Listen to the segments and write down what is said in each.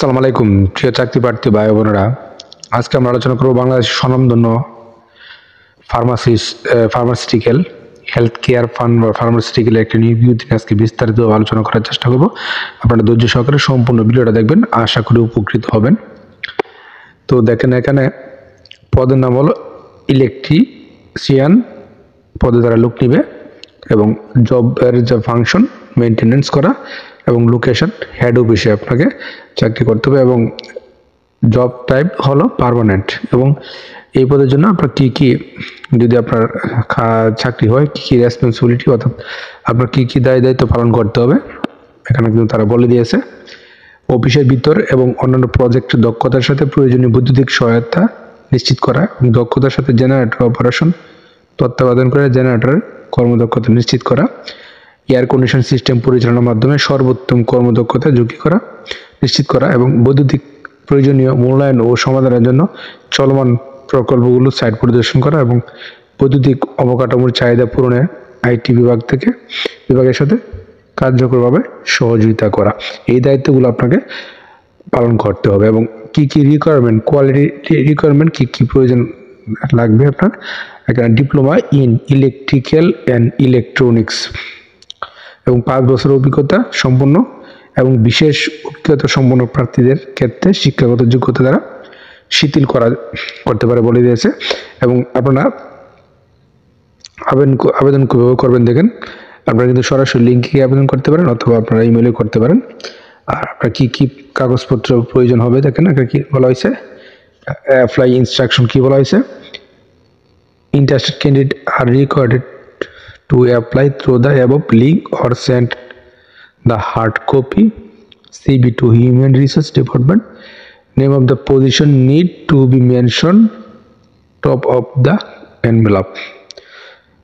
আসসালামু আলাইকুম প্রিয় চাকরি প্রার্থী ভাই বোনেরা। আজকে আমরা আলোচনা করব বাংলাদেশের স্বনামধন্য ফার্মাসিউটিক্যাল হেলথ কেয়ার ফান্ড বা ফার্মাসিউটিক্যাল একটা নিয়োগ বিজ্ঞপ্তি নিয়ে আজকে বিস্তারিত আলোচনা করার চেষ্টা করব। আপনারা ধৈর্য সহকারে সম্পূর্ণ ভিডিওটা দেখবেন, আশা করি উপকৃত হবেন। তো দেখেন, এখানে পদের নাম হলো ইলেকট্রিশিয়ান, পদে তারা লোক নিবে এবং জবের যে ফাংশন মেনটেনেন্স করা এবং লোকেশন হেড অফিসে আপনাকে চাকরি করতে হবে এবং জব টাইপ হলো পার্মানেন্ট। এবং এই পদের জন্য আপনার কী কী, যদি আপনার চাকরি হয় কী কী রেসপন্সিবিলিটি অর্থাৎ আপনার কী কী দায়িত্ব পালন করতে হবে এখানে কিন্তু তারা বলে দিয়েছে। অফিসের ভিতর এবং অন্যান্য প্রজেক্টের দক্ষতার সাথে প্রয়োজনীয় বৈদ্যুতিক সহায়তা নিশ্চিত করা এবং দক্ষতার সাথে জেনারেটর অপারেশন তত্ত্বাবধান করে জেনারেটরের কর্মদক্ষতা নিশ্চিত করা, এয়ার কন্ডিশন সিস্টেম পরিচালনার মাধ্যমে সর্বোত্তম কর্মদক্ষতা ঝুঁকি করা নিশ্চিত করা এবং বৈদ্যুতিক প্রয়োজনীয় মূল্যায়ন ও সমাধানের জন্য চলমান প্রকল্পগুলো সাইট পরিদর্শন করা এবং বৈদ্যুতিক অবকাঠামোর চাহিদা পূরণে আইটি বিভাগের সাথে কার্যকরভাবে সহযোগিতা করা। এই দায়িত্বগুলো আপনাকে পালন করতে হবে এবং কি কি রিকোয়ারমেন্ট, কোয়ালিটি রিকোয়ারমেন্ট কি কি প্রয়োজন লাগবে আপনার, এখানে diploma in electrical and electronics এবং 5 বছরের অভিজ্ঞতা সম্পন্ন এবং বিশেষ অভিজ্ঞতা সম্পন্ন প্রার্থীদের ক্ষেত্রে শিক্ষাগত যোগ্যতা দ্বারা শিথিল করতে পারে বলে দিয়েছে। এবং আপনারা আবেদন কীভাবে করবেন দেখেন, আপনারা কিন্তু সরাসরি লিঙ্কে আবেদন করতে পারেন অথবা আপনারা ইমেলে করতে পারেন। আর আপনার কী কী কাগজপত্র প্রয়োজন হবে দেখেন, এখানে কী বলা হয়েছে, অ্যাপ্লাই ইনস্ট্রাকশন কী বলা হয়েছে, interested candidate are required to apply through the above link or send the hard copy CV to Human Resource Department. Name of the position need to be mentioned top of the envelope.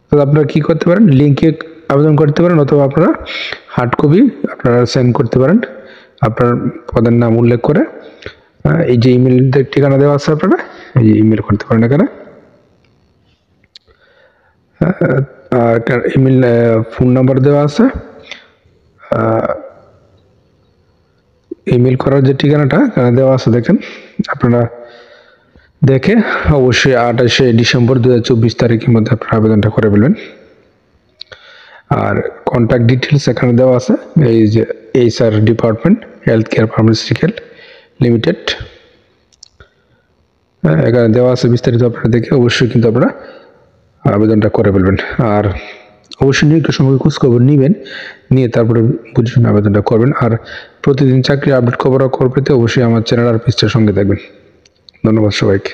তো আপনারা কি করতে পারেন, লিঙ্কে আবেদন করতে পারেন অথবা আপনারা হার্ড কপি আপনারা সেন্ড করতে পারেন আপনার পদের নাম উল্লেখ করে। এই যে ইমেল ঠিকানা দেওয়া আছে আপনারা এই যে ইমেল করতে পারেন। এখানে ইমেল ফোন নাম্বার দেওয়া আছে, ইমেল করার যে ঠিকানাটা এখানে দেওয়া আছে দেখেন, আপনারা দেখে অবশ্যই 28শে ডিসেম্বর 2024 তারিখের মধ্যে আপনারা আবেদনটা করে ফেলবেন। আর কন্ট্যাক্ট ডিটেলস এখানে দেওয়া আছে, এই যে HR department health care pharmaceutical limited এখানে দেওয়া আছে বিস্তারিত, আপনারা দেখে অবশ্যই কিন্তু আপনারা আবেদনটা করে ফেলবেন। আর অবশ্যই নিয়োগের সঙ্গে খোঁজখবর নেবেন, নিয়ে তারপরে বুঝে শুনে আবেদনটা করবেন। আর প্রতিদিন চাকরি আপডেট খবর পেতে অবশ্যই আমার চ্যানেল আর পেজটার সঙ্গে থাকবেন। ধন্যবাদ সবাইকে।